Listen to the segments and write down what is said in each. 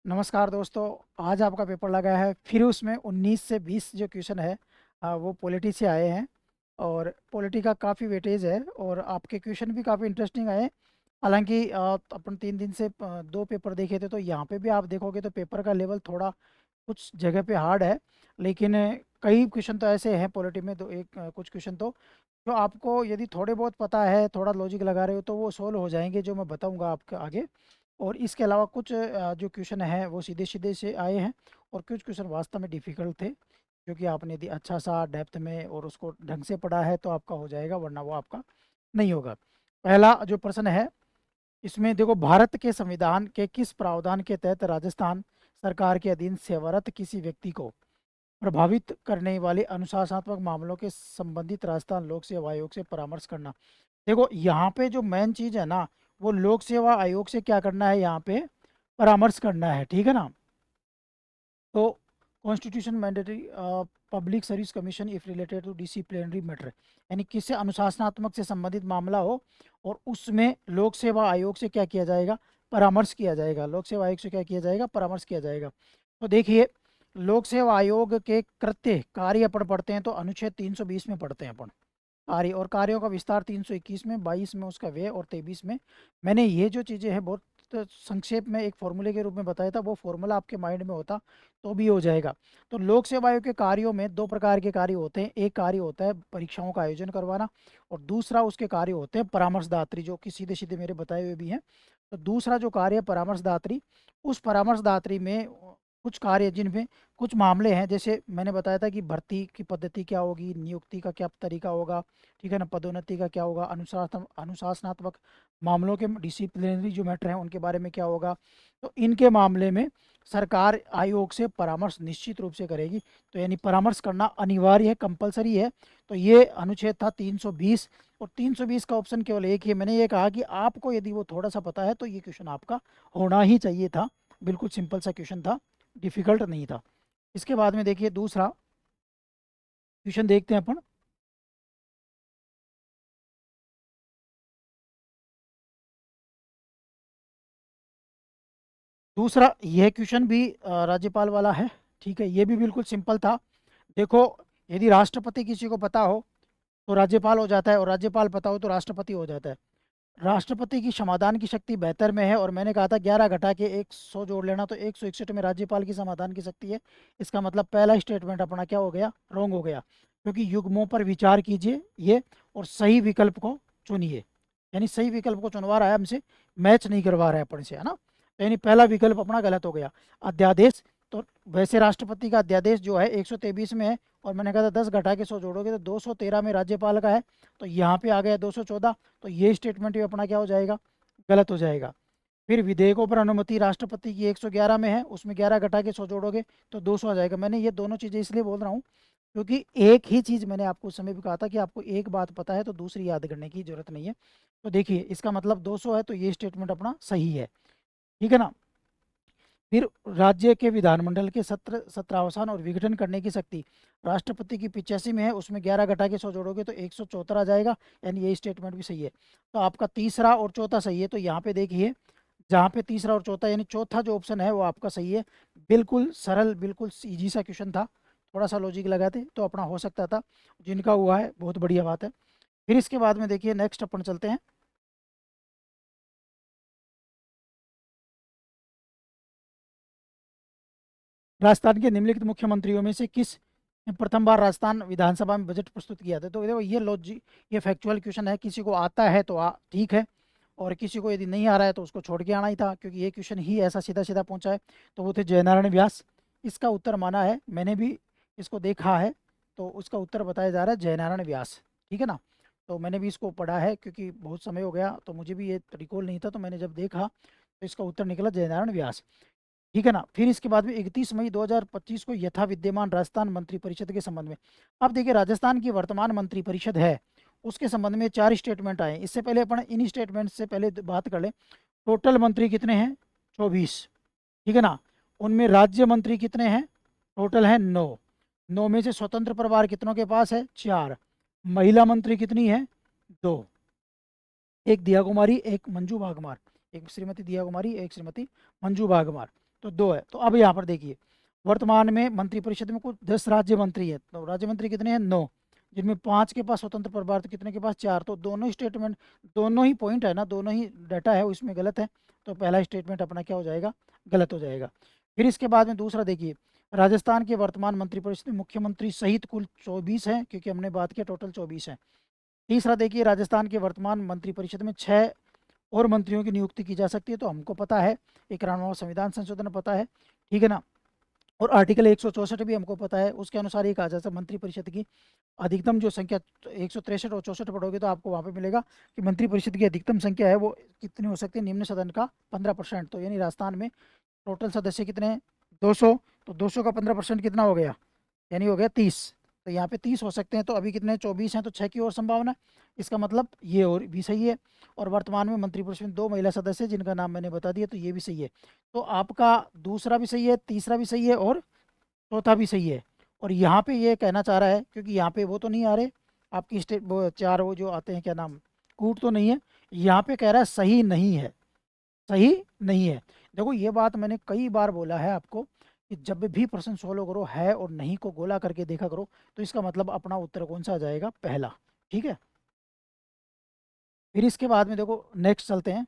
नमस्कार दोस्तों। आज आपका पेपर लगा है, फिर उसमें 19 से 20 जो क्वेश्चन है वो पॉलिटी से आए हैं। और पॉलिटी का काफ़ी वेटेज है और आपके क्वेश्चन भी काफ़ी इंटरेस्टिंग आए। हालांकि अपन 3 दिन से दो पेपर देखे थे, तो यहाँ पे भी आप देखोगे तो पेपर का लेवल थोड़ा कुछ जगह पे हार्ड है। लेकिन कई क्वेश्चन तो ऐसे हैं पॉलिटी में, दो एक कुछ क्वेश्चन तो जो आपको यदि थोड़े बहुत पता है, थोड़ा लॉजिक लगा रहे हो, तो वो सोल्व हो जाएंगे, जो मैं बताऊंगा आपके आगे। और इसके अलावा कुछ जो क्वेश्चन है वो सीधे सीधे से आए हैं, और कुछ क्वेश्चन वास्तव में डिफ़िकल्ट थे, क्योंकि आपने यदि अच्छा सा डेप्थ में और उसको ढंग से पढ़ा है तो आपका हो जाएगा, वरना वो आपका नहीं होगा। पहला जो प्रश्न है, इसमें देखो, भारत के संविधान के किस प्रावधान के तहत राजस्थान सरकार के अधीन सेवारत किसी व्यक्ति को प्रभावित करने वाले अनुशासनात्मक मामलों के संबंधित राजस्थान लोक सेवा आयोग से परामर्श करना। देखो, यहाँ पे जो मेन चीज़ है ना, वो लोक सेवा आयोग से क्या करना है, यहाँ पे परामर्श करना है, ठीक है ना। तो constitution mandatory public service commission if related to disciplinary matter, यानी किससे अनुशासनात्मक से संबंधित मामला हो और उसमें लोक सेवा आयोग से क्या किया जाएगा, परामर्श किया जाएगा। लोक सेवा आयोग से क्या किया जाएगा, परामर्श किया जाएगा। तो देखिए, लोक सेवा आयोग के कृत्य कार्य अपन पढ़ते हैं तो अनुच्छेद 320 में पढ़ते हैं अपन कार्य, और कार्यों का विस्तार 321 में, 22 में उसका व्यय, और 23 में। मैंने ये जो चीज़ें हैं बहुत संक्षेप में एक फॉर्मूले के रूप में बताया था, वो फॉर्मूला आपके माइंड में होता तो भी हो जाएगा। तो लोक सेवा आयोग के कार्यों में दो प्रकार के कार्य होते हैं। एक कार्य होता है परीक्षाओं का आयोजन करवाना, और दूसरा उसके कार्य होते हैं परामर्शदात्री, जो कि सीधे सीधे मेरे बताए हुए भी हैं। तो दूसरा जो कार्य है परामर्शदात्री, उस परामर्शदात्री में कुछ कार्य जिनमें कुछ मामले हैं, जैसे मैंने बताया था कि भर्ती की पद्धति क्या होगी, नियुक्ति का क्या तरीका होगा, ठीक है ना, पदोन्नति का क्या होगा, अनुशासनात्मक मामलों के डिसिप्लिनरी जो मैटर हैं उनके बारे में क्या होगा। तो इनके मामले में सरकार आयोग से परामर्श निश्चित रूप से करेगी। तो यानी परामर्श करना अनिवार्य है, कंपलसरी है। तो ये अनुच्छेद था 320, और 320 का ऑप्शन केवल एक ही है। मैंने ये कहा कि आपको यदि वो थोड़ा सा पता है तो ये क्वेश्चन आपका होना ही चाहिए था। बिल्कुल सिंपल सा क्वेश्चन था, डिफिकल्ट नहीं था। इसके बाद में देखिए दूसरा क्वेश्चन देखते हैं अपन। दूसरा यह क्वेश्चन भी राज्यपाल वाला है, ठीक है। ये भी बिल्कुल सिंपल था। देखो, यदि राष्ट्रपति किसी को पता हो तो राज्यपाल हो जाता है, और राज्यपाल पता हो तो राष्ट्रपति हो जाता है। राष्ट्रपति की समाधान की शक्ति बेहतर में है, और मैंने कहा था 11 घटा के 100 जोड़ लेना, तो 161 में राज्यपाल की समाधान की शक्ति है। इसका मतलब पहला स्टेटमेंट अपना क्या हो गया, रॉन्ग हो गया। क्योंकि युग्मों पर विचार कीजिए ये, और सही विकल्प को चुनिए। यानी सही विकल्प को चुनवा रहा है हमसे, मैच नहीं करवा रहा है अपन से, है ना। तो यानी पहला विकल्प अपना गलत हो गया। अध्यादेश, तो वैसे राष्ट्रपति का अध्यादेश जो है 123 में है, और मैंने कहा था 10 घटा के 100 जोड़ोगे तो 213 में राज्यपाल का है। तो यहाँ पे आ गया 214, तो ये स्टेटमेंट भी अपना क्या हो जाएगा, गलत हो जाएगा। फिर विधेयकों पर अनुमति राष्ट्रपति की 111 में है, उसमें 11 घटा के 100 जोड़ोगे तो 200 आ जाएगा। मैंने ये दोनों चीज़ें इसलिए बोल रहा हूँ क्योंकि एक ही चीज़ मैंने आपको उस समय भी कहा था कि आपको एक बात पता है तो दूसरी याद करने की जरूरत नहीं है। तो देखिए, इसका मतलब 200 है, तो ये स्टेटमेंट अपना सही है, ठीक है ना। फिर राज्य के विधानमंडल के सत्रावसान और विघटन करने की शक्ति राष्ट्रपति की 85 में है, उसमें 11 घटा के 100 जोड़ोगे तो 174 आ जाएगा। यानी ये स्टेटमेंट भी सही है। तो आपका तीसरा और चौथा सही है। तो यहाँ पे देखिए, जहाँ पे तीसरा और चौथा, यानी चौथा जो ऑप्शन है वो आपका सही है। बिल्कुल सरल, बिल्कुल इजी सा क्वेश्चन था, थोड़ा सा लॉजिक लगाते तो अपना हो सकता था। जिनका हुआ है बहुत बढ़िया बात है। फिर इसके बाद में देखिए, नेक्स्ट अपन चलते हैं। राजस्थान के निम्नलिखित मुख्यमंत्रियों में से किस ने प्रथम बार राजस्थान विधानसभा में बजट प्रस्तुत किया था। तो देखो, ये लॉजिक, ये फैक्चुअल क्वेश्चन है। किसी को आता है तो ठीक है, और किसी को यदि नहीं आ रहा है तो उसको छोड़ के आना ही था, क्योंकि ये क्वेश्चन ही ऐसा सीधा सीधा पूछा है। तो वो थे जयनारायण व्यास। इसका उत्तर माना है, मैंने भी इसको देखा है, तो उसका उत्तर बताया जा रहा है जयनारायण व्यास, ठीक है ना। तो मैंने भी इसको पढ़ा है, क्योंकि बहुत समय हो गया तो मुझे भी ये रिकॉल नहीं था, तो मैंने जब देखा तो इसका उत्तर निकला जयनारायण व्यास, ठीक है ना। फिर इसके बाद में 31 मई 2025 को यथा विद्यमान राजस्थान मंत्रिपरिषद के संबंध में, अब देखिए राजस्थान की वर्तमान मंत्रिपरिषद है, उसके संबंध में 4 स्टेटमेंट आए। इससे पहले अपन इन स्टेटमेंट से पहले बात कर लें। टोटल मंत्री कितने हैं, 24, ठीक है ना। उनमें राज्य मंत्री कितने हैं, टोटल है 9। 9 में से स्वतंत्र प्रभार कितनों के पास है, 4। महिला मंत्री कितनी है, 2। एक दिया कुमारी, एक मंजू भागमार, एक श्रीमती दिया कुमारी, एक श्रीमती मंजू भागमार। तो 2 है। तो अब यहाँ पर देखिए, वर्तमान में मंत्रिपरिषद में कुल 10 राज्य मंत्री है। तो राज्य मंत्री कितने हैं? 9, जिनमें 5 के पास स्वतंत्र प्रभार, तो कितने के पास? 4। तो दोनों स्टेटमेंट, दोनों ही पॉइंट है ना, दोनों ही डाटा है उसमें गलत है। तो पहला स्टेटमेंट अपना क्या हो जाएगा? गलत हो जाएगा। फिर इसके बाद में दूसरा देखिए, राजस्थान के वर्तमान मंत्रिपरिषद में मुख्यमंत्री सहित कुल 24 हैं, क्योंकि हमने बात किया टोटल 24 है। तीसरा देखिए, राजस्थान के वर्तमान मंत्रिपरिषद में 6 और मंत्रियों की नियुक्ति की जा सकती है। तो हमको पता है 91वां संविधान संशोधन पता है, ठीक है ना, और आर्टिकल 164 भी हमको पता है। उसके अनुसार ये कहा जाता है मंत्रिपरिषद की अधिकतम जो संख्या 163 और 64 पढ़ोगे तो आपको वहाँ पे मिलेगा कि मंत्रिपरिषद की अधिकतम संख्या है वो कितनी हो सकती है? निम्न सदन का 15%। तो यानी राजस्थान में टोटल सदस्य कितने हैं? 200। तो 200 का 15% कितना हो गया? यानी हो गया 30। तो यहाँ पे 30 हो सकते हैं। तो अभी कितने? 24 हैं, तो 6 की और संभावना। इसका मतलब ये और भी सही है। और वर्तमान में मंत्रिपरिषद में 2 महिला सदस्य हैं, जिनका नाम मैंने बता दिया, तो ये भी सही है। तो आपका दूसरा भी सही है, तीसरा भी सही है और चौथा भी सही है। और यहाँ पे ये कहना चाह रहा है, क्योंकि यहाँ पे वो तो नहीं आ रहे आपकी स्टेट, वो 4 वो जो आते हैं, क्या नाम, कूट तो नहीं है। यहाँ पे कह रहा है सही नहीं है, सही नहीं है। देखो ये बात मैंने कई बार बोला है आपको कि जब भी प्रश्न सोल्व करो है और नहीं को गोला करके देखा करो, तो इसका मतलब अपना उत्तर कौन सा आ जाएगा? पहला। ठीक है। फिर इसके बाद में देखो नेक्स्ट चलते हैं।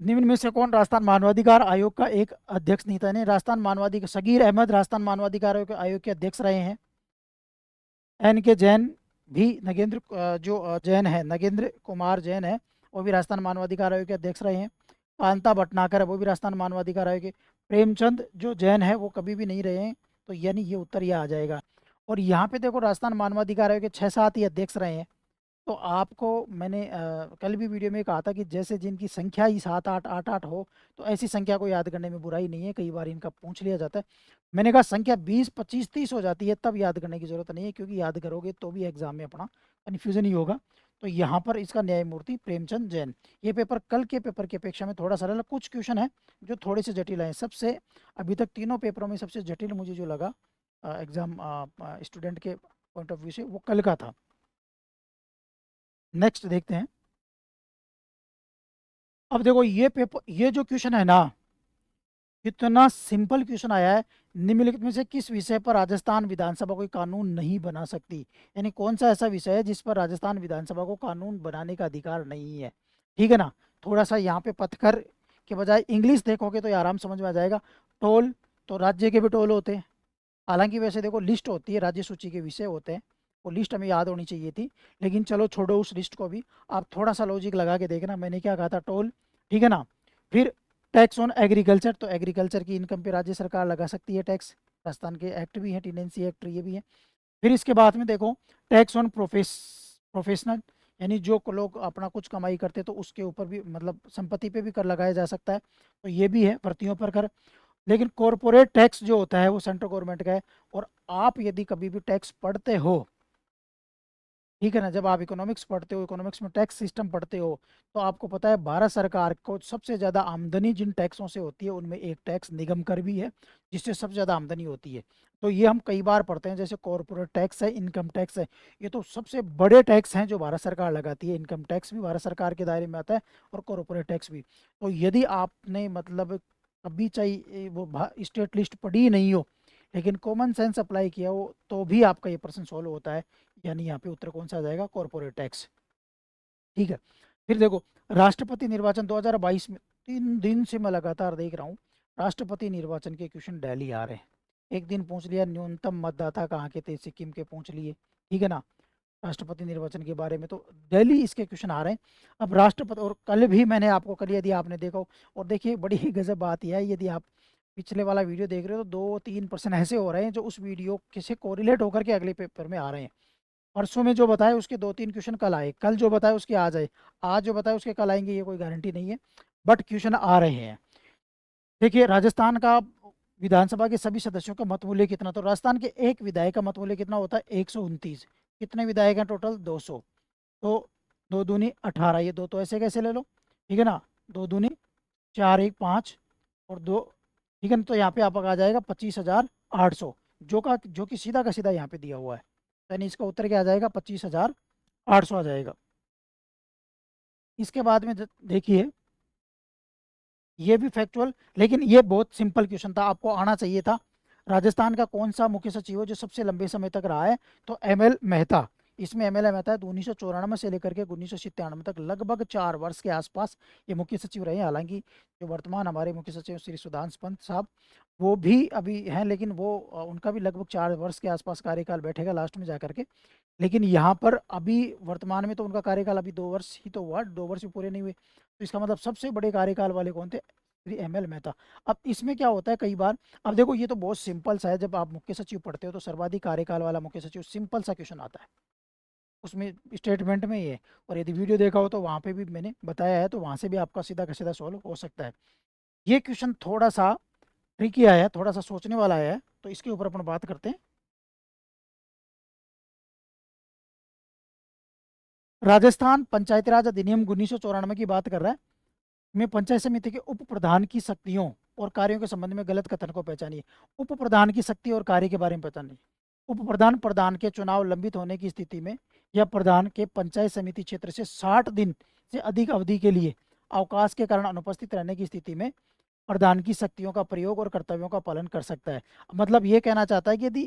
निम्न में से कौन राजस्थान मानवाधिकार आयोग का एक अध्यक्ष नहीं था? यानी राजस्थान मानवाधिकार, सगीर अहमद राजस्थान मानवाधिकार आयोग के अध्यक्ष रहे हैं। एन के जैन भी, नगेंद्र जो जैन है, नगेंद्र कुमार जैन है, वो भी राजस्थान मानवाधिकार आयोग के अध्यक्ष रहे हैं। कांता भटनागर है, वो भी राजस्थान मानवाधिकार आयोग के। प्रेमचंद जो जैन है वो कभी भी नहीं रहे हैं। तो यानी ये उत्तर ये आ जाएगा। और यहाँ पे देखो राजस्थान मानवाधिकार आयोग के 6-7 ही अध्यक्ष रहे हैं। तो आपको मैंने कल भी वीडियो में कहा था कि जैसे जिनकी संख्या ही 7-8 8-8 हो, तो ऐसी संख्या को याद करने में बुराई नहीं है। कई बार इनका पूछ लिया जाता है। मैंने कहा संख्या 20 25 30 हो जाती है तब याद करने की जरूरत नहीं है, क्योंकि याद करोगे तो भी एग्जाम में अपना कन्फ्यूजन ही होगा। तो यहाँ पर इसका न्यायमूर्ति प्रेमचंद जैन। ये पेपर कल के पेपर की अपेक्षा में थोड़ा सरल है। कुछ क्वेश्चन है जो थोड़े से जटिल हैं। सबसे अभी तक तीनों पेपरों में सबसे जटिल मुझे जो लगा एग्जाम स्टूडेंट के पॉइंट ऑफ व्यू से, वो कल का था। नेक्स्ट देखते हैं। अब देखो ये पेपर, ये जो क्वेश्चन है ना, कितना सिंपल क्वेश्चन आया है। निम्नलिखित में से किस विषय पर राजस्थान विधानसभा कोई कानून नहीं बना सकती? यानी कौन सा ऐसा विषय है जिस पर राजस्थान विधानसभा को कानून बनाने का अधिकार नहीं है? ठीक है ना। थोड़ा सा यहाँ पे पथकर के बजाय इंग्लिश देखोगे तो ये आराम समझ में आ जाएगा। टोल, तो राज्य के भी टोल होते हैं। हालांकि वैसे देखो लिस्ट होती है, राज्य सूची के विषय होते हैं, वो लिस्ट हमें याद होनी चाहिए थी। लेकिन चलो छोड़ो उस लिस्ट को भी। आप थोड़ा सा लॉजिक लगा के देखना, मैंने क्या कहा था? टोल, ठीक है ना। फिर टैक्स ऑन एग्रीकल्चर, तो एग्रीकल्चर की इनकम पे राज्य सरकार लगा सकती है टैक्स। राजस्थान के एक्ट भी है, टेंडेंसी एक्ट ये भी है। फिर इसके बाद में देखो टैक्स ऑन प्रोफेशनल, यानी जो लोग अपना कुछ कमाई करते हैं तो उसके ऊपर भी, मतलब संपत्ति पे भी कर लगाया जा सकता है। तो ये भी है, भर्तियों पर कर। लेकिन कॉरपोरेट टैक्स जो होता है वो सेंट्रल गवर्नमेंट का है। और आप यदि कभी भी टैक्स पढ़ते हो, ठीक है ना, जब आप इकोनॉमिक्स पढ़ते हो, इकोनॉमिक्स में टैक्स सिस्टम पढ़ते हो, तो आपको पता है भारत सरकार को सबसे ज़्यादा आमदनी जिन टैक्सों से होती है उनमें एक टैक्स निगम कर भी है, जिससे सबसे ज़्यादा आमदनी होती है। तो ये हम कई बार पढ़ते हैं, जैसे कॉरपोरेट टैक्स है, इनकम टैक्स है। ये तो सबसे बड़े टैक्स हैं जो भारत सरकार लगाती है। इनकम टैक्स भी भारत सरकार के दायरे में आता है और कॉरपोरेट टैक्स भी। तो यदि आपने मतलब कभी चाहिए वो स्टेट लिस्ट पढ़ी ही नहीं हो, लेकिन कॉमन सेंस अप्लाई किया हो, तो भी आपका ये प्रश्न सॉल्व होता है। यानी यहाँ पे उत्तर कौन सा आ जाएगा? Corporate tax. ठीक है। फिर देखो राष्ट्रपति निर्वाचन 2022 में, 3 दिन से मैं लगातार देख रहा हूँ राष्ट्रपति निर्वाचन के क्वेश्चन डेली आ रहे हैं। एक दिन पूछ लिया न्यूनतम मतदाता कहाँ के थे, सिक्किम के पूछ लिए, ठीक है ना। राष्ट्रपति निर्वाचन के बारे में तो डेली इसके क्वेश्चन आ रहे हैं। अब राष्ट्रपति, और कल भी मैंने आपको, कल यदि आपने देखा हो, और देखिए बड़ी ही गजब बात यह है, यदि आप पिछले वाला वीडियो देख रहे हो तो 2-3% ऐसे हो रहे हैं जो उस वीडियो से कोरिलेट होकर के अगले पेपर में आ रहे हैं। परसों में जो बताए उसके 2-3 क्वेश्चन कल आए, कल जो बताए उसके आज आए, आज जो बताए उसके कल आएंगे, ये कोई गारंटी नहीं है, बट क्वेश्चन आ रहे हैं। देखिए राजस्थान का विधानसभा के सभी सदस्यों का मत मूल्य कितना? तो राजस्थान के एक विधायक का मत मूल्य कितना होता है? 129। कितने विधायक हैं टोटल? 200। तो 2 दूनी 18, ये दो तो ऐसे कैसे ले लो, ठीक है ना। 2 दूनी 4, 1 5 और 2, ठीक है ना। तो यहाँ पे आपका आ जाएगा 25,800, जो कि सीधा का सीधा यहाँ पे दिया हुआ है। यानी इसका उत्तर क्या आ जाएगा? 25,800 आ जाएगा। इसके बाद में देखिए ये भी फैक्चुअल, लेकिन ये बहुत सिंपल क्वेश्चन था, आपको आना चाहिए था। राजस्थान का कौन सा मुख्य सचिव है जो सबसे लंबे समय तक रहा है? तो एमएल मेहता। इसमें एमएल मेहता है, तो 1994 से लेकर के 1997 तक लगभग 4 वर्ष के आसपास ये मुख्य सचिव रहे। हालांकि जो वर्तमान हमारे मुख्य सचिव श्री सुधांशु पंत साहब, वो भी अभी हैं, लेकिन वो उनका भी लगभग 4 वर्ष के आसपास कार्यकाल बैठेगा लास्ट में जाकर के। लेकिन यहाँ पर अभी वर्तमान में तो उनका कार्यकाल अभी 2 वर्ष ही तो हुआ, 2 वर्ष भी पूरे नहीं हुए। तो इसका मतलब सबसे बड़े कार्यकाल वाले कौन थे? श्री एमएल मेहता। अब इसमें क्या होता है कई बार, अब देखो ये तो बहुत सिंपल सा है, जब आप मुख्य सचिव पढ़ते हो तो सर्वाधिक कार्यकाल वाला मुख्य सचिव, सिंपल सा क्वेश्चन आता है उसमें, स्टेटमेंट में ही है। और यदि वीडियो देखा हो तो वहाँ पे भी मैंने बताया है, तो वहाँ से भी आपका सीधा का सीधा सॉल्व हो सकता है। ये क्वेश्चन थोड़ा सा ट्रिकी आया है, थोड़ा सा सोचने वाला आया है, तो इसके ऊपर अपन बात करते हैं। राजस्थान पंचायती राज अधिनियम 1994 की बात कर रहा है, में पंचायत समिति के उप प्रधान की शक्तियों और कार्यों के संबंध में गलत कथन को पहचानिए। उप प्रधान की शक्ति और कार्य के बारे में पहचानिए। उप प्रधान प्रधान के चुनाव लंबित होने की स्थिति में या प्रधान के पंचायत समिति क्षेत्र से 60 दिन से अधिक अवधि के लिए अवकाश के कारण अनुपस्थित रहने की स्थिति में प्रधान की शक्तियों का प्रयोग और कर्तव्यों का पालन कर सकता है। मतलब ये कहना चाहता है कि यदि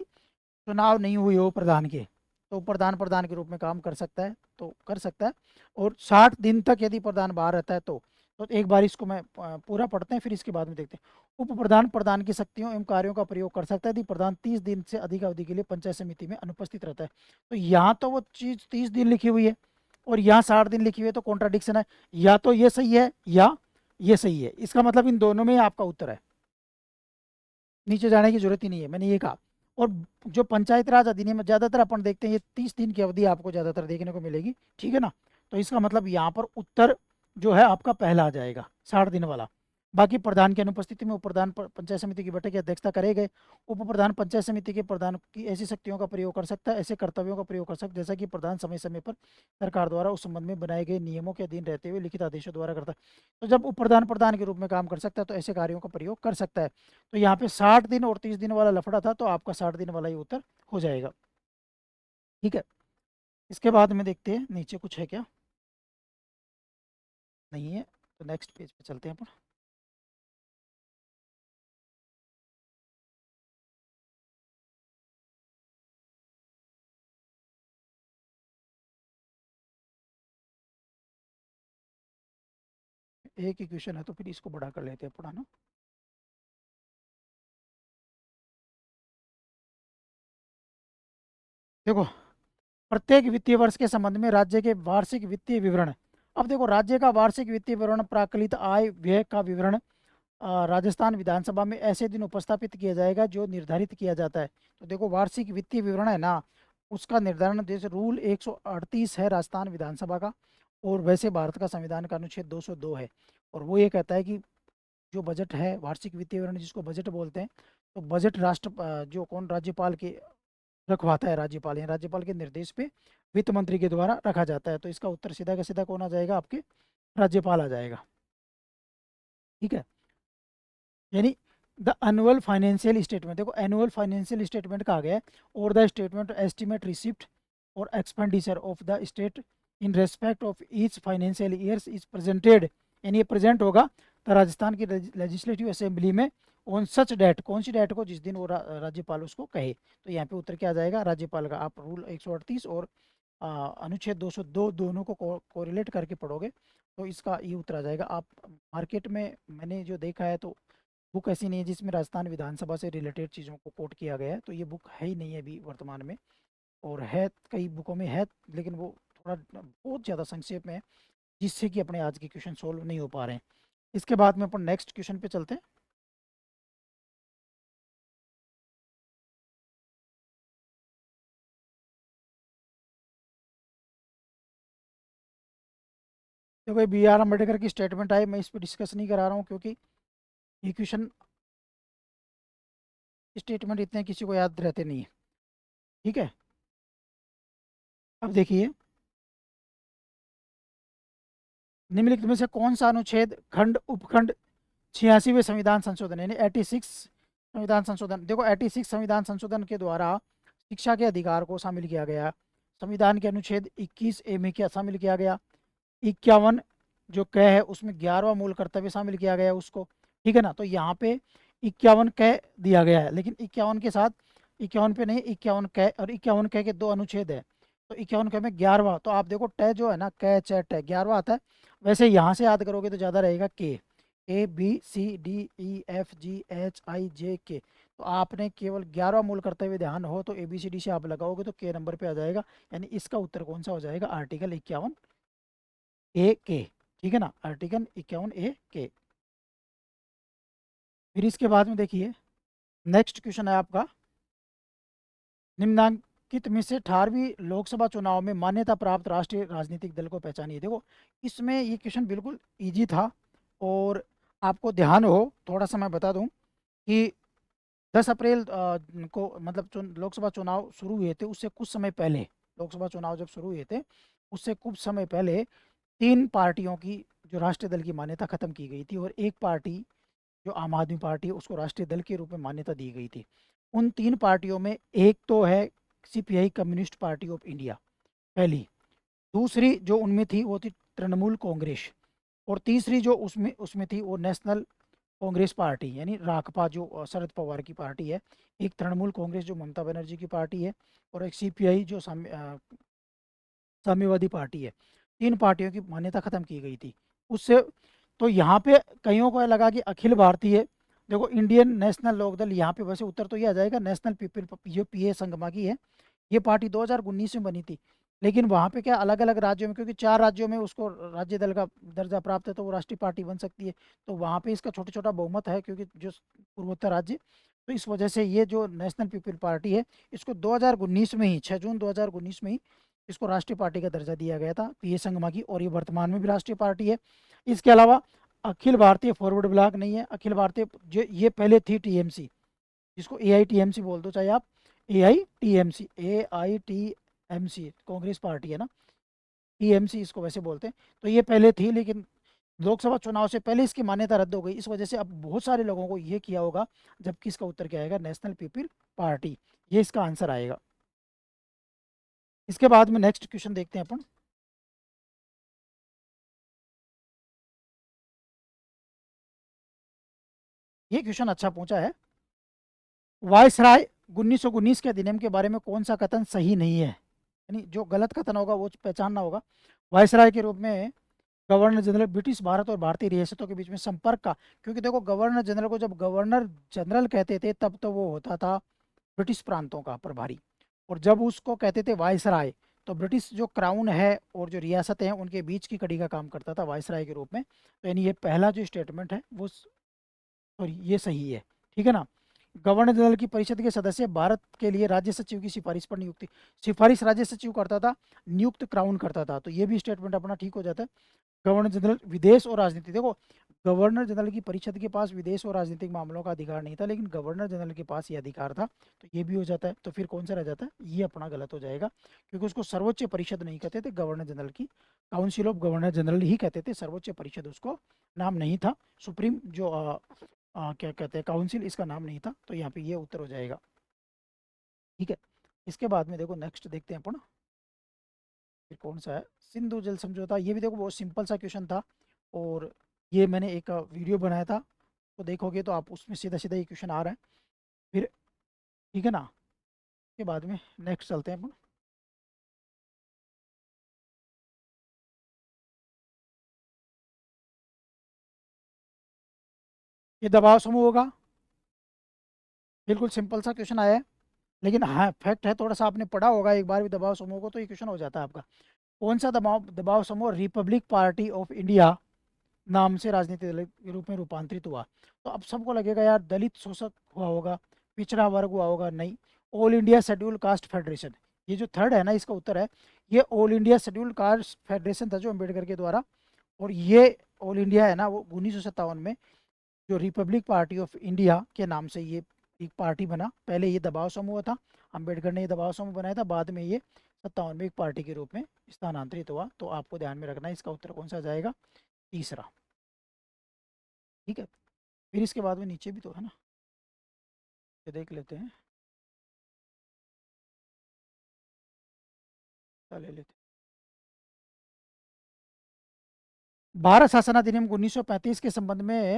चुनाव नहीं हुए हो प्रधान के, तो प्रधान प्रधान के रूप में काम कर सकता है, तो कर सकता है। और 60 दिन तक यदि प्रधान बाहर रहता है तो एक बार इसको मैं पूरा पढ़ते हैं, फिर इसके बाद में देखते हैं। उप प्रधान प्रधान की शक्तियों एवं कार्यों का प्रयोग कर सकता है यदि प्रधान 30 दिन से अधिक अवधि के लिए पंचायत समिति में अनुपस्थित रहता है। तो यहाँ तो वो चीज 30 दिन लिखी हुई है और यहाँ 60 दिन लिखी हुई है, तो कॉन्ट्राडिक्शन है। या तो ये सही है या ये सही है, इसका मतलब इन दोनों में आपका उत्तर है, नीचे जाने की जरूरत ही नहीं है, मैंने ये कहा। और जो पंचायत राज अधिनियम में ज्यादातर अपन देखते हैं ये 30 दिन की अवधि आपको ज्यादातर देखने को मिलेगी, ठीक है ना। तो इसका मतलब यहाँ पर उत्तर जो है आपका पहला आ जाएगा, 60 दिन वाला। बाकी प्रधान की अनुपस्थिति में उप प्रधान पंचायत समिति की बैठक की अध्यक्षता करेंगे। उप प्रधान पंचायत समिति के प्रधान की ऐसी शक्तियों का प्रयोग कर सकता है, ऐसे कर्तव्यों का प्रयोग कर सकता है जैसा कि प्रधान समय समय पर सरकार द्वारा उस संबंध में बनाए गए नियमों के अधीन रहते हुए लिखित आदेशों द्वारा करता है। तो जब उप प्रधान प्रधान के रूप में काम कर सकता है तो ऐसे कार्यों का प्रयोग कर सकता है। तो यहाँ पे 60 दिन और 30 दिन वाला लफड़ा था, तो आपका 60 दिन वाला ही उत्तर हो जाएगा, ठीक है। इसके बाद में देखते हैं नीचे कुछ है क्या, नहीं है, तो नेक्स्ट पेज पे चलते हैं अपन। एक ही क्वेश्चन है तो फिर इसको बड़ा कर लेते हैं पढ़ाना। देखो, प्रत्येक वित्तीय वर्ष के संबंध में राज्य के वार्षिक वित्तीय विवरण। अब देखो, राज्य का वार्षिक वित्तीय विवरण प्राकलित आय व्यय का विवरण राजस्थान विधानसभा में ऐसे दिन उपस्थापित किया जाएगा जो निर्धारित किया जाता है। तो देखो, वार्षिक वित्तीय विवरण है ना, उसका निर्धारण जैसे रूल 138 है राजस्थान विधानसभा का, और वैसे भारत का संविधान का अनुच्छेद 202 है। और वो ये कहता है कि जो बजट है, वार्षिक वित्तीय विवरण जिसको बजट बोलते हैं, तो बजट जो कौन राज्यपाल के रखवाता है, राज्यपाल है, राज्यपाल के निर्देश पे वित्त मंत्री के द्वारा रखा जाता है। तो इसका उत्तर सीधा का सीधा कौन आ जाएगा? आपके राज्यपाल आ जाएगा, ठीक है। यानी द एनुअल फाइनेंशियल स्टेटमेंट, देखो एनुअल फाइनेंशियल स्टेटमेंट कहा गया है, और द स्टेटमेंट एस्टिमेट रिसिप्ट और expenditure of the state in respect of each financial years is presented, यानी ये प्रेजेंट होगा तो राजस्थान की लेजिस्लेटिव असेंबली में ऑन सच डेट, कौन सी डेट को? जिस दिन वो राज्यपाल उसको कहे। तो यहाँ पे उत्तर क्या आ जाएगा? राज्यपाल का। आप रूल 138 और अनुच्छेद 202 दोनों को कोरिलेट करके पढ़ोगे तो इसका ये उत्तर आ जाएगा। आप मार्केट में मैंने जो देखा है तो बुक ऐसी नहीं है जिसमें राजस्थान विधानसभा से रिलेटेड चीज़ों को कोट किया गया है, तो ये बुक है ही नहीं है अभी वर्तमान में। और है, कई बुकों में है, लेकिन वो थोड़ा बहुत ज़्यादा संक्षेप में है, जिससे कि अपने आज के क्वेश्चन सोल्व नहीं हो पा रहे हैं। इसके बाद में अपन नेक्स्ट क्वेश्चन पे चलते हैं। देखो, बी आर अम्बेडकर की स्टेटमेंट आई, मैं इस पर डिस्कस नहीं करा रहा हूँ क्योंकि ये क्वेश्चन स्टेटमेंट इतने किसी को याद रहते नहीं है, ठीक है। अब देखिए, निम्नलिखित में से कौन सा अनुच्छेद खंड उपखंड 86वें संविधान संशोधन यानी 86 संविधान संशोधन, देखो 86 संविधान संशोधन के द्वारा शिक्षा के अधिकार को शामिल किया गया। संविधान के अनुच्छेद 21 ए में क्या शामिल किया गया? 51 जो क है उसमें 11वां मूल कर्तव्य शामिल किया गया है उसको, ठीक है ना। तो यहाँ पे 51 क दिया गया है, लेकिन 51 के साथ 51 पे नहीं, 51 क और 51 क के दो अनुच्छेद है। तो 51 क में 11वां, तो आप देखो ट जो है ना, क च ट 11वां आता है। वैसे यहाँ से याद करोगे तो ज़्यादा रहेगा के, ABCDEFGHIJK। तो आपने केवल 11वां मूल कर्तव्य ध्यान हो तो ABCD से आप लगाओगे तो के नंबर पे आ जाएगा। यानी इसका उत्तर कौन सा हो जाएगा, आर्टिकल 51A के, ठीक है ना, आर्टिकल 51A के। फिर इसके बाद में देखिए नेक्स्ट क्वेश्चन है आपका, निम्नांकित में से 18वीं लोकसभा चुनाव में मान्यता प्राप्त राष्ट्रीय राजनीतिक दल को पहचानिए। देखो इसमें ये क्वेश्चन बिल्कुल इजी था, और आपको ध्यान हो थोड़ा सा मैं बता दूं कि 10 अप्रैल को मतलब लोकसभा चुनाव शुरू हुए थे, उससे कुछ समय पहले, लोकसभा चुनाव जब शुरू हुए थे उससे कुछ समय पहले 3 पार्टियों की जो राष्ट्रीय दल की मान्यता खत्म की गई थी, और एक पार्टी जो आम आदमी पार्टी है उसको राष्ट्रीय दल के रूप में मान्यता दी गई थी। उन 3 पार्टियों में एक तो है CPI communist party of India पहली, दूसरी जो उनमें थी वो थी तृणमूल कांग्रेस, और तीसरी जो उसमें उसमें थी वो नेशनल कांग्रेस पार्टी यानी राकपा जो शरद पवार की पार्टी है। एक तृणमूल कांग्रेस जो ममता बनर्जी की पार्टी है, और एक CPI जो साम्यवादी पार्टी है। 3 पार्टियों की मान्यता खत्म की गई थी उससे। तो यहाँ पे कईयों को लगा कि अखिल भारतीय, देखो इंडियन नेशनल लोकदल, यहाँ पे वैसे उत्तर तो ये आ जाएगा नेशनल पीपल जो PA संगमा की है, ये पार्टी 2019 में बनी थी। लेकिन वहाँ पे क्या अलग अलग राज्यों में, क्योंकि 4 राज्यों में उसको राज्य दल का दर्जा प्राप्त है तो वो राष्ट्रीय पार्टी बन सकती है। तो वहाँ पे इसका छोटा छोटा बहुमत है, क्योंकि जो पूर्वोत्तर राज्य, तो इस वजह से ये जो नेशनल पीपल पार्टी है इसको 2019 में ही 6 जून 2019 में ही इसको राष्ट्रीय पार्टी का दर्जा दिया गया था PA संगमा की, और ये वर्तमान में भी राष्ट्रीय पार्टी है। इसके अलावा अखिल भारतीय फॉरवर्ड ब्लॉक नहीं है, अखिल भारतीय जो ये पहले थी TMC, जिसको AITMC बोल दो चाहे आप, AITMC कांग्रेस पार्टी है ना, TMC इसको वैसे बोलते हैं। तो ये पहले थी, लेकिन लोकसभा चुनाव से पहले इसकी मान्यता रद्द हो गई, इस वजह से अब बहुत सारे लोगों को ये किया होगा, जबकि इसका उत्तर क्या आएगा, नेशनल पीपल पार्टी, ये इसका आंसर आएगा। इसके बाद में नेक्स्ट क्वेश्चन देखते हैं अपन। ये क्वेश्चन अच्छा पूछा है, वायसराय 1919 के अधिनियम के बारे में कौन सा कथन सही नहीं है, यानी जो गलत कथन होगा वो पहचानना होगा। वायसराय के रूप में गवर्नर जनरल ब्रिटिश भारत और भारतीय रियासतों के बीच में संपर्क का, क्योंकि देखो गवर्नर जनरल को जब गवर्नर जनरल कहते थे तब तो वो होता था ब्रिटिश प्रांतों का प्रभारी, और जब उसको कहते थे वायसराय तो ब्रिटिश जो क्राउन है और जो रियासतें हैं उनके बीच की कड़ी का काम करता था वायसराय के रूप में। तो यानी ये पहला जो स्टेटमेंट है वो सॉरी ये सही है, ठीक है ना। गवर्नर जनरल की परिषद के सदस्य भारत के लिए राज्य सचिव की सिफारिश पर नियुक्ति, सिफारिश राज्य सचिव करता था, नियुक्त क्राउन करता था, तो ये भी स्टेटमेंट अपना ठीक हो जाता है। गवर्नर जनरल विदेश और राजनीति, देखो गवर्नर जनरल की परिषद के पास विदेश और राजनीतिक मामलों का अधिकार नहीं था, लेकिन गवर्नर जनरल के पास ये अधिकार था, तो ये भी हो जाता है। तो फिर कौन सा रह जाता है, ये अपना गलत हो जाएगा, क्योंकि उसको सर्वोच्च परिषद नहीं कहते थे गवर्नर जनरल की, काउंसिल ऑफ गवर्नर जनरल ही कहते थे, सर्वोच्च परिषद उसको नाम नहीं था, सुप्रीम जो क्या कहते हैं काउंसिल, इसका नाम नहीं था, तो यहाँ पे ये उत्तर हो जाएगा, ठीक है। इसके बाद में देखो नेक्स्ट देखते हैं अपन, फिर कौन सा है, सिंधु जल समझौता, ये भी देखो बहुत सिंपल सा क्वेश्चन था, और ये मैंने एक वीडियो बनाया था, तो देखोगे तो आप उसमें सीधा सीधा ये क्वेश्चन आ रहा है फिर, ठीक है ना। के बाद में नेक्स्ट चलते हैं अपन। ये दबाव समूह होगा, बिल्कुल सिंपल सा क्वेश्चन आया है, लेकिन हाँ फैक्ट है, थोड़ा सा आपने पढ़ा होगा एक बार भी दबाव समूह को, तो ये क्वेश्चन हो जाता है आपका। कौन सा दबाव दबाव समूह रिपब्लिक पार्टी ऑफ इंडिया नाम से राजनीतिक दल के रूप में रूपांतरित हुआ। तो अब सबको लगेगा यार दलित शोषक हुआ होगा, पिछड़ा वर्ग हुआ होगा, नहीं, all India schedule caste federation, ये जो थर्ड है ना इसका उत्तर है, ये all India schedule caste federation था जो अम्बेडकर के द्वारा, और ये ऑल इंडिया है ना वो 1957 में जो रिपब्लिक पार्टी ऑफ इंडिया के नाम से ये एक पार्टी बना, पहले ये दबाव समूह था, अम्बेडकर ने ये दबाव समूह बनाया था, बाद में ये 57 में एक पार्टी के रूप में स्थानांतरित हुआ। तो आपको ध्यान में रखना है इसका उत्तर कौन सा आ जाएगा, तीसरा, ठीक है। फिर इसके बाद में नीचे भी तो है ना, ये देख लेते हैं, चल ले लेते हैं। भारत शासन अधिनियम 1935 के संबंध में,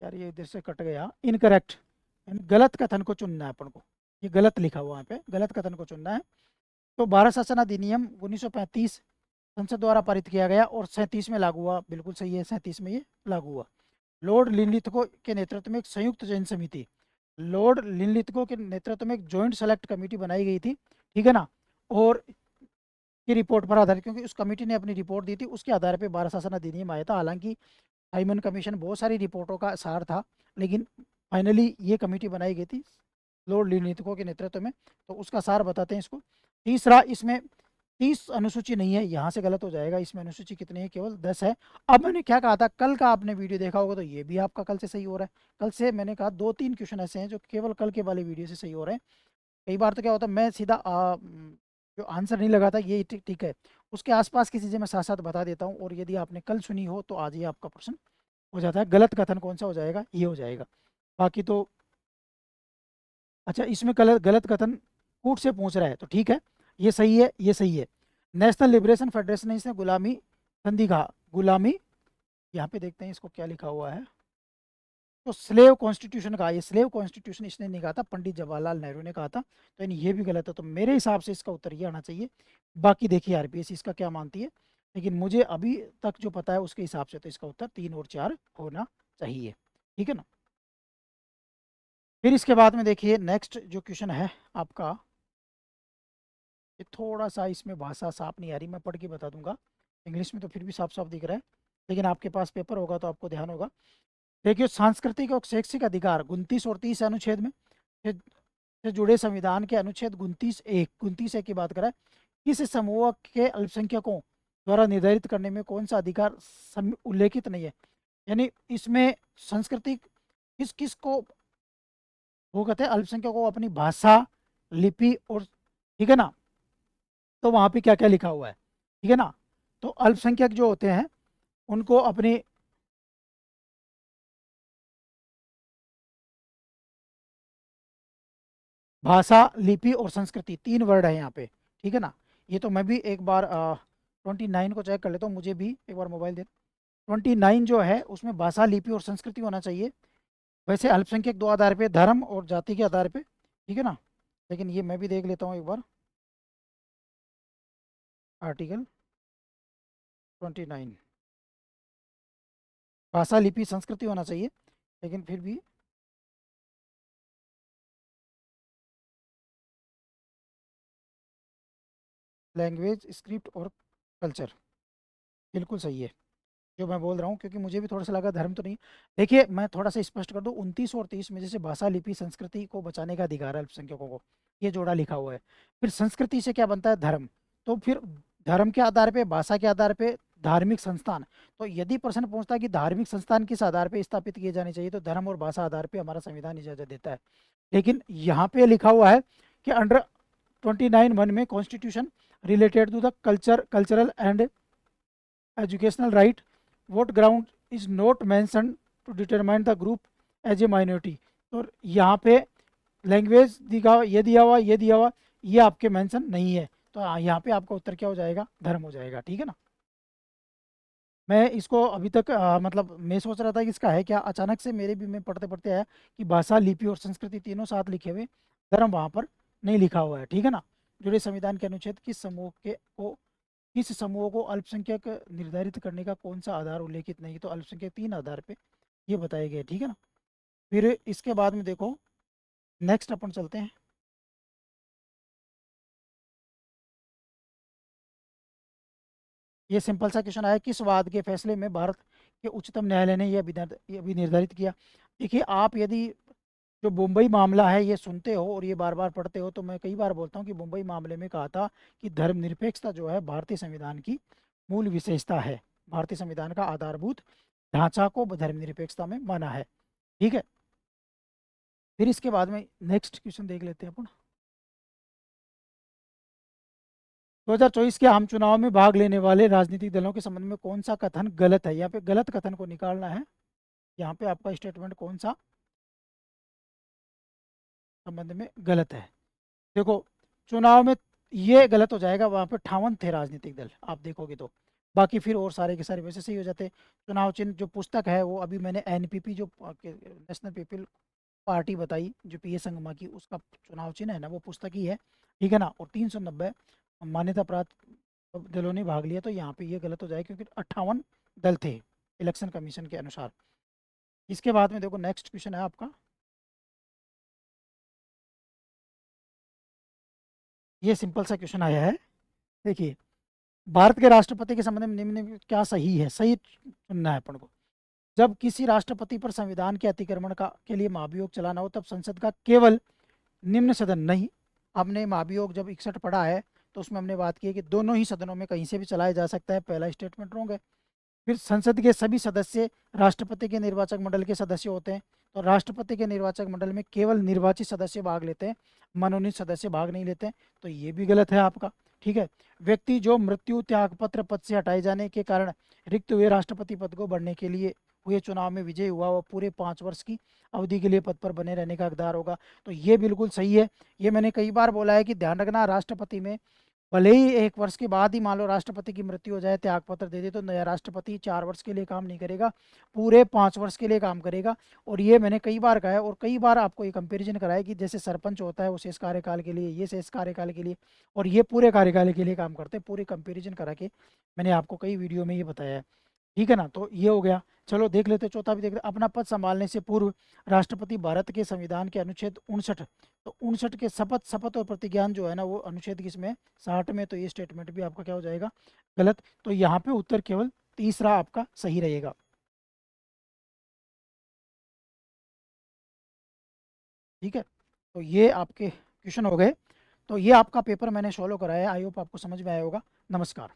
यार ये इधर से कट गया, इनकरेक्ट, गलत कथन को चुनना है अपन को। ये गलत लिखा हुआ है यहाँ पे, गलत कथन को चुनना है। तो भारत शासन अधिनियम 1935 संसद द्वारा पारित किया गया और 37 में लागू हुआ, बिल्कुल सही है, 37 में ये लागू हुआ। लॉर्ड लिनलिथगो के नेतृत्व में एक संयुक्त चयन समिति, लॉर्ड लिनलिथगो के नेतृत्व में एक जॉइंट सेलेक्ट कमेटी बनाई गई थी, ठीक है ना, और की रिपोर्ट पर आधारित, क्योंकि उस कमेटी ने अपनी रिपोर्ट दी थी, उसके आधार पर भारत शासन अधिनियम आया था। हालांकि साइमन कमीशन बहुत सारी रिपोर्टों का सार था, लेकिन फाइनली ये कमेटी बनाई गई थी लॉर्ड लिनलिथगो के नेतृत्व में। तो उसका सार बताते हैं इसको। तीसरा, इसमें 30 अनुसूची नहीं है, यहाँ से गलत हो जाएगा। इसमें अनुसूची कितनी है? केवल 10 है। अब मैंने क्या कहा था, कल का आपने वीडियो देखा होगा, तो ये भी आपका कल से सही हो रहा है। कल से मैंने कहा 2-3 क्वेश्चन ऐसे हैं जो केवल कल के वाले वीडियो से सही हो रहे हैं। कई बार तो क्या होता है, मैं सीधा जो आंसर नहीं लगाता ये ठीक ठीक है, उसके आसपास की चीज़ें मैं साथ साथ बता देता हूँ, और यदि आपने कल सुनी हो तो आज ही आपका प्रश्न हो जाता है। गलत कथन कौन सा हो जाएगा? ये हो जाएगा। बाकी तो अच्छा, इसमें गलत गलत कथन कूट से पूछ रहा है तो ठीक है, ये सही है, ये सही है। नेशनल लिबरेशन फेडरेशन ने इसने गुलामी संधि कहा, गुलामी, यहाँ पे देखते हैं इसको क्या लिखा हुआ है। तो स्लेव कॉन्स्टिट्यूशन कहा, ये स्लेव कॉन्स्टिट्यूशन इसने नहीं कहा था, पंडित जवाहरलाल नेहरू ने कहा था। तो यानी ये भी गलत है, तो मेरे हिसाब से इसका उत्तर ये आना चाहिए। बाकी देखिए आरपीएस इसका क्या मानती है, लेकिन मुझे अभी तक जो पता है उसके हिसाब से तो इसका उत्तर 3 और 4 होना चाहिए, ठीक है ना। फिर इसके बाद में देखिए नेक्स्ट जो क्वेश्चन है आपका, ये थोड़ा सा इसमें भाषा साफ नहीं आ रही, मैं पढ़ के बता दूंगा। इंग्लिश में तो फिर भी साफ साफ दिख रहा है, लेकिन आपके पास पेपर होगा तो आपको ध्यान होगा। देखिए, सांस्कृतिक और शैक्षिक अधिकार 29 और 30 अनुच्छेद में से से जुड़े संविधान के अनुच्छेद 29 एक की बात करें, किस समूह के अल्पसंख्यकों द्वारा निर्धारित करने में कौन सा अधिकार उल्लेखित नहीं है? यानी इसमें सांस्कृतिक किस किस को वो कहते हैं, अल्पसंख्यकों को अपनी भाषा, लिपि और, ठीक है ना, तो वहाँ पे क्या क्या लिखा हुआ है, ठीक है ना। तो अल्पसंख्यक जो होते हैं उनको अपनी भाषा, लिपि और संस्कृति, 3 वर्ड है यहाँ पे, ठीक है ना। ये तो मैं भी एक बार 29 को चेक कर लेता हूँ, मुझे भी एक बार मोबाइल दे। 29 जो है उसमें भाषा, लिपि और संस्कृति होना चाहिए। वैसे अल्पसंख्यक 2 आधार पे, धर्म और जाति के आधार पे, ठीक है ना। लेकिन ये मैं भी देख लेता हूँ एक बार, आर्टिकल 29, भाषा, लिपि, संस्कृति होना चाहिए, लेकिन फिर भी लैंग्वेज, स्क्रिप्ट और कल्चर, बिल्कुल सही है जो मैं बोल रहा हूँ, क्योंकि मुझे भी थोड़ा सा लगा धर्म तो नहीं। देखिए मैं थोड़ा सा स्पष्ट कर दूँ, 29 और 30 में जैसे भाषा, लिपि, संस्कृति को बचाने का अधिकार है अल्पसंख्यकों को, ये जोड़ा लिखा हुआ है। फिर संस्कृति से क्या बनता है? धर्म। तो फिर धर्म के आधार पे, भाषा के आधार पे धार्मिक संस्थान। तो यदि प्रश्न पूछता है कि धार्मिक संस्थान किस आधार पे स्थापित किए जाने चाहिए, तो धर्म और भाषा आधार पे हमारा संविधान इजाजत देता है। लेकिन यहाँ पे लिखा हुआ है कि अंडर 29(1) में constitution related to the cultural and educational right, what ground is not mentioned to determine the group as a minority। तो यहाँ पे लैंग्वेज दिखा, ये दिया हुआ, ये दिया हुआ, ये आपके मेंशन नहीं है, तो यहाँ पे आपका उत्तर क्या हो जाएगा? धर्म हो जाएगा, ठीक है ना। मैं इसको अभी तक मतलब मैं सोच रहा था कि इसका है क्या, अचानक से मेरे भी में पढ़ते पढ़ते आया कि भाषा, लिपि और संस्कृति तीनों साथ लिखे हुए, धर्म वहाँ पर नहीं लिखा हुआ है, ठीक है ना। जुड़े संविधान के अनुच्छेद किस समूह के को, किस समूह को अल्पसंख्यक निर्धारित करने का कौन सा आधार उल्लेखित नहीं, तो अल्पसंख्यक 3 आधार पे ये बताए गए, ठीक है ना। फिर इसके बाद में देखो नेक्स्ट अपन चलते हैं। ये सिंपल सा क्वेश्चन आया, किस वाद के फैसले में भारत के उच्चतम न्यायालय ने यह भी निर्धारित किया। देखिए, आप यदि जो मुंबई मामला है ये सुनते हो और ये बार बार पढ़ते हो, तो मैं कई बार बोलता हूँ कि मुंबई मामले में कहा था कि धर्मनिरपेक्षता जो है भारतीय संविधान की मूल विशेषता है, भारतीय संविधान का आधारभूत ढांचा को धर्मनिरपेक्षता में माना है, ठीक है। फिर इसके बाद में नेक्स्ट क्वेश्चन देख लेते हैं अपन। 2024 के आम चुनाव में भाग लेने वाले राजनीतिक दलों के संबंध में कौन सा कथन गलत है? यहाँ पे गलत कथन को निकालना है। यहाँ पे आपका स्टेटमेंट कौन सा संबंध में गलत है? देखो, चुनाव में ये गलत हो जाएगा, वहाँ पे 58 थे राजनीतिक दल, आप देखोगे तो बाकी फिर और सारे के सारे वैसे सही हो जाते। चुनाव चिन्ह जो पुस्तक है वो अभी मैंने एनपीपी जो नेशनल पीपल पार्टी बताई जो पीए संगमा की, उसका चुनाव चिन्ह है ना वो पुस्तक ही है, ठीक है ना। और 390 मान्यता प्राप्त दलों ने भाग लिया, तो यहाँ पे ये गलत हो जाएगा क्योंकि 58 दल थे इलेक्शन कमीशन के अनुसार। इसके बाद में देखो नेक्स्ट क्वेश्चन है आपका, ये सिंपल सा क्वेश्चन आया है। देखिए, भारत के राष्ट्रपति के संबंध में निम्न में क्या सही है, सही चुनना है अपन को। जब किसी राष्ट्रपति पर संविधान के अतिक्रमण का के लिए महाभियोग चलाना हो तब संसद का केवल निम्न सदन नहीं, हमने महाभियोग जब 61 पढ़ा है तो उसमें हमने बात की है कि दोनों ही सदनों में कहीं से भी चलाया जा सकता है, पहला स्टेटमेंट रॉन्ग है। फिर संसद के सभी सदस्य राष्ट्रपति के निर्वाचक मंडल के सदस्य होते हैं, तो राष्ट्रपति के निर्वाचक मंडल में केवल निर्वाचित सदस्य भाग लेते हैं, मनोनीत सदस्य भाग नहीं लेते हैं, तो ये भी गलत है आपका, ठीक है। व्यक्ति जो मृत्यु त्यागपत्र पद से हटाए जाने के कारण रिक्त हुए राष्ट्रपति पद को बढ़ने के लिए हुए चुनाव में विजयी हुआ, वो पूरे 5 वर्ष की अवधि के लिए पद पर बने रहने का हकदार होगा, तो ये बिल्कुल सही है। ये मैंने कई बार बोला है कि ध्यान रखना, राष्ट्रपति में भले ही 1 वर्ष के बाद ही मान लो राष्ट्रपति की मृत्यु हो जाए, त्यागपत्र दे दे, तो नया राष्ट्रपति 4 वर्ष के लिए काम नहीं करेगा, पूरे 5 वर्ष के लिए काम करेगा। और ये मैंने कई बार कहा है और कई बार आपको ये कंपैरिजन कराया कि जैसे सरपंच होता है वो शेष कार्यकाल के लिए, ये शेष कार्यकाल के लिए, और ये पूरे कार्यकाल के लिए काम करते हैं, पूरे कंपेरिजन करा के मैंने आपको कई वीडियो में ये बताया है, ठीक है ना। तो ये हो गया। चलो देख लेते, चौथा भी देख लेते। अपना पद संभालने से पूर्व राष्ट्रपति भारत के संविधान के अनुच्छेद 59, तो 59 के शपथ शपथ और प्रतिज्ञान जो है ना वो अनुच्छेद किसमें, 60 में, तो ये स्टेटमेंट भी आपका क्या हो जाएगा, गलत। तो यहाँ पे उत्तर केवल तीसरा आपका सही रहेगा, ठीक है। तो ये आपके क्वेश्चन हो गए। तो ये आपका पेपर मैंने सॉल्व कराया है, आई होप आपको समझ में आया होगा। नमस्कार।